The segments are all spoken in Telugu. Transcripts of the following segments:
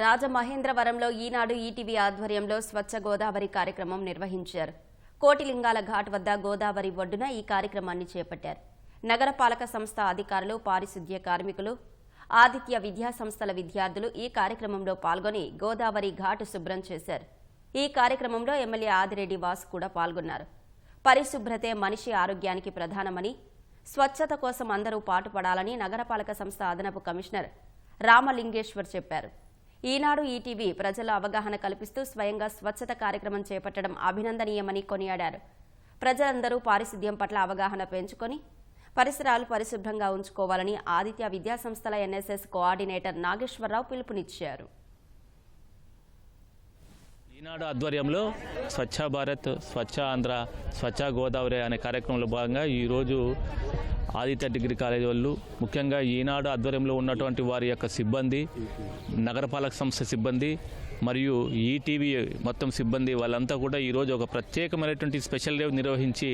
రాజమహేంద్రవరంలో ఈనాడు ఈటీవీ ఆధ్వర్యంలో స్వచ్ఛ గోదావరి కార్యక్రమం నిర్వహించారు. కోటిలింగాల ఘాట్ వద్ద గోదావరి ఒడ్డున ఈ కార్యక్రమాన్ని చేపట్టారు. నగరపాలక సంస్థ అధికారులు, పారిశుద్ధ్య కార్మికులు, ఆదిత్య విద్యా సంస్థల విద్యార్థులు ఈ కార్యక్రమంలో పాల్గొని గోదావరి ఘాట్ శుభ్రం చేశారు. ఈ కార్యక్రమంలో ఎమ్మెల్యే ఆదిరెడ్డి వాసు కూడా పాల్గొన్నారు. పరిశుభ్రతే మనిషి ఆరోగ్యానికి ప్రధానమని, స్వచ్ఛత కోసం అందరూ పాటుపడాలని నగరపాలక సంస్థ అదనపు కమిషనర్ రామలింగేశ్వర్ చెప్పారు. ఈనాడు ఈటీవీ ప్రజల అవగాహన కల్పిస్తూ స్వయంగా స్వచ్ఛత కార్యక్రమం చేపట్టడం అభినందనీయమని కొనియాడారు. ప్రజలందరూ పారిశుద్ధ్యం పట్ల అవగాహన పెంచుకొని పరిసరాలు పరిశుభ్రంగా ఉంచుకోవాలని ఆదిత్య విద్యా సంస్థల ఎన్ఎస్ఎస్ కోఆర్డినేటర్ నాగేశ్వరరావు పిలుపునిచ్చారు. ఈనాడు ఆధ్వర్యంలో స్వచ్ఛ భారత్, స్వచ్ఛ ఆంధ్ర, స్వచ్ఛ గోదావరి అనే కార్యక్రమంలో భాగంగా ఈరోజు ఆదిత్య డిగ్రీ కాలేజ్ వాళ్ళు, ముఖ్యంగా ఈనాడు ఆధ్వర్యంలో ఉన్నటువంటి వారి యొక్క సిబ్బంది, నగరపాలక సంస్థ సిబ్బంది మరియు ఈటీవీ మొత్తం సిబ్బంది వాళ్ళంతా కూడా ఈరోజు ఒక ప్రత్యేకమైనటువంటి స్పెషల్ డే నిర్వహించి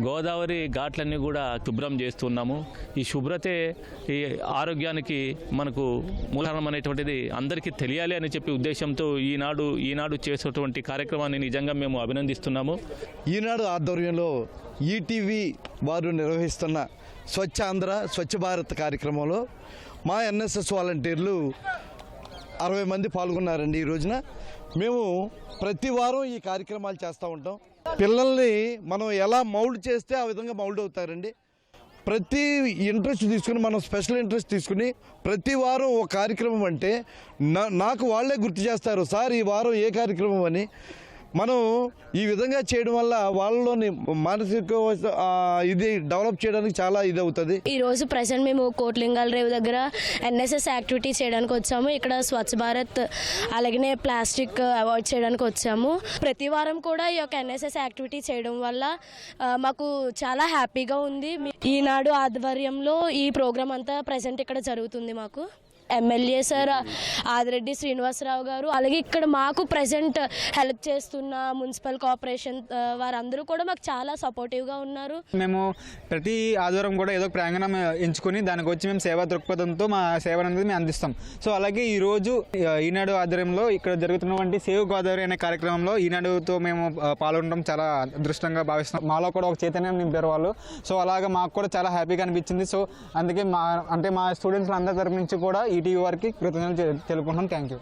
గోదావరి ఘాట్లన్నీ కూడా శుభ్రం చేస్తున్నాము. ఈ శుభ్రతే ఈ ఆరోగ్యానికి మనకు మూలకారణం అనేటువంటిది అందరికీ తెలియాలి అని చెప్పి ఉద్దేశంతో ఈనాడు చేసేటువంటి కార్యక్రమాన్ని నిజంగా మేము అభినందిస్తున్నాము. ఈనాడు ఆధ్వర్యంలో ఈటీవీ వారు నిర్వహిస్తున్న స్వచ్ఛ ఆంధ్ర, స్వచ్ఛ భారత్ కార్యక్రమంలో మా ఎన్ఎస్ఎస్ వాలంటీర్లు 60 మంది పాల్గొన్నారండి. ఈ రోజున మేము ప్రతి వారం ఈ కార్యక్రమాలు చేస్తూ ఉంటాం. పిల్లల్ని మనం ఎలా మౌల్డ్ చేస్తే ఆ విధంగా మౌల్డ్ అవుతారండి. ప్రతి ఇంట్రెస్ట్ తీసుకుని, మనం స్పెషల్ ఇంట్రెస్ట్ తీసుకుని ప్రతి వారం ఒక కార్యక్రమం అంటే నాకు వాళ్ళే గుర్తు చేస్తారు, సార్ ఈ వారం ఏ కార్యక్రమం అని. మనం ఈ విధంగా చేయడం వల్ల వాళ్ళలోని మానసిక ఇది డెవలప్ చేయడానికి చాలా ఇది అవుతుంది. ఈరోజు ప్రెసెంట్ మేము కోట్లింగాల రేవు దగ్గర ఎన్ఎస్ఎస్ యాక్టివిటీ చేయడానికి వచ్చాము. ఇక్కడ స్వచ్ఛ భారత్ అలాగనే ప్లాస్టిక్ అవాయిడ్ చేయడానికి వచ్చాము. ప్రతి వారం కూడా ఈ యొక్క ఎన్ఎస్ఎస్ యాక్టివిటీ చేయడం వల్ల మాకు చాలా హ్యాపీగా ఉంది. ఈనాడు ఆధ్వర్యంలో ఈ ప్రోగ్రామ్ అంతా ప్రెసెంట్ ఇక్కడ జరుగుతుంది. మాకు ఎమ్మెల్యే సార్ ఆదిరెడ్డి శ్రీనివాసరావు గారు, అలాగే ఇక్కడ మాకు ప్రెసెంట్ హెల్ప్ చేస్తున్న మున్సిపల్ కార్పొరేషన్ వారందరూ కూడా మాకు చాలా సపోర్టివ్గా ఉన్నారు. మేము ప్రతి ఆదివారం కూడా ఏదో ప్రాంగణం ఎంచుకొని దానికి వచ్చి మేము సేవా దృక్పథంతో మా సేవ అనేది మేము అందిస్తాం. సో అలాగే ఈరోజు ఈనాడు ఆధ్వర్యంలో ఇక్కడ జరుగుతున్నటువంటి సేవ్ గోదావరి అనే కార్యక్రమంలో ఈనాడుతో మేము పాల్గొనడం చాలా అదృష్టంగా భావిస్తున్నాం. మాలో కూడా ఒక చైతన్యం నింపారు వాళ్ళు. సో అలాగే మాకు కూడా చాలా హ్యాపీగా అనిపించింది. సో అందుకే మా స్టూడెంట్స్ అందరి తరపు నుంచి కూడా ఈటీవీ వారికి కృతజ్ఞతలు తెలుపుకుంటున్నాం. Thank you.